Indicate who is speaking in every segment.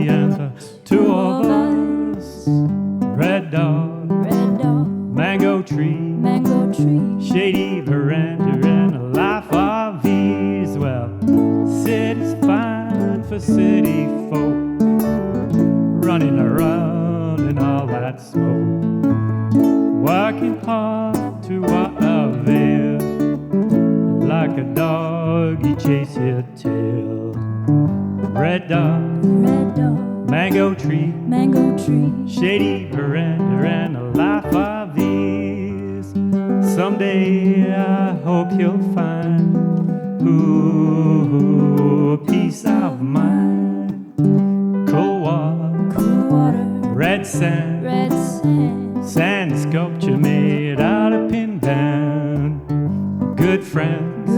Speaker 1: and the two of us. Red dog, mango tree, shady veranda, and a life of ease. Well, city's fine for city folk, running around in all that smoke, working hard to what avail. Like a dog, you chase your tail. Red dog, mango tree, shady veranda, and a life of ease. Someday I hope you'll find a peace of mind. Cool water, red sand, sand sculpture made out of pindan. Good friends,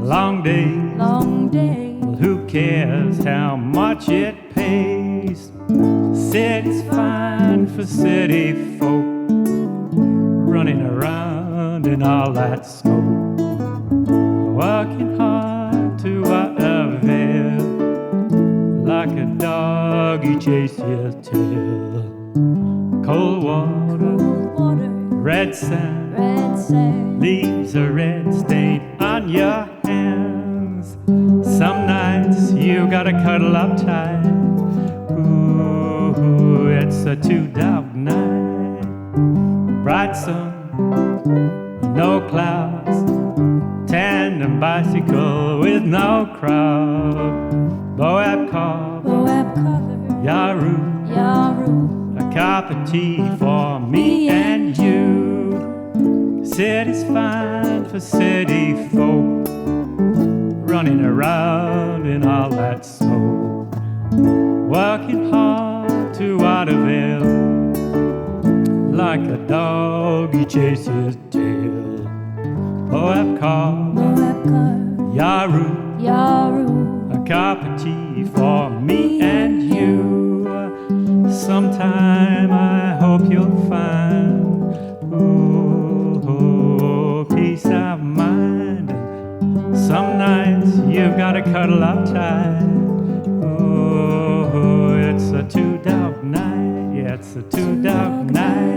Speaker 1: long days, well, who cares how much it pays? City's fine for city folk, running around in all that smoke, working hard to what avail. Like a dog, you chase your tail. Cold water, red sand, leaves a red stain on your hands. Some nights you gotta cuddle up tight. Ooh, it's a two-dog night. Bright sun, no clouds, tandem bicycle with no crowd. Boab cover, Yaru, a cup of tea for me and you. City's fine for city folk, running around in all that smoke, working hard to what avail. Like a dog, he chases his tail. Boab cover, Yaru, a cup of tea for me and you. Sometime I hope you'll find peace of mind. Some nights you've gotta cuddle up tight. It's a two-dog night. Yeah, it's a two-dog night.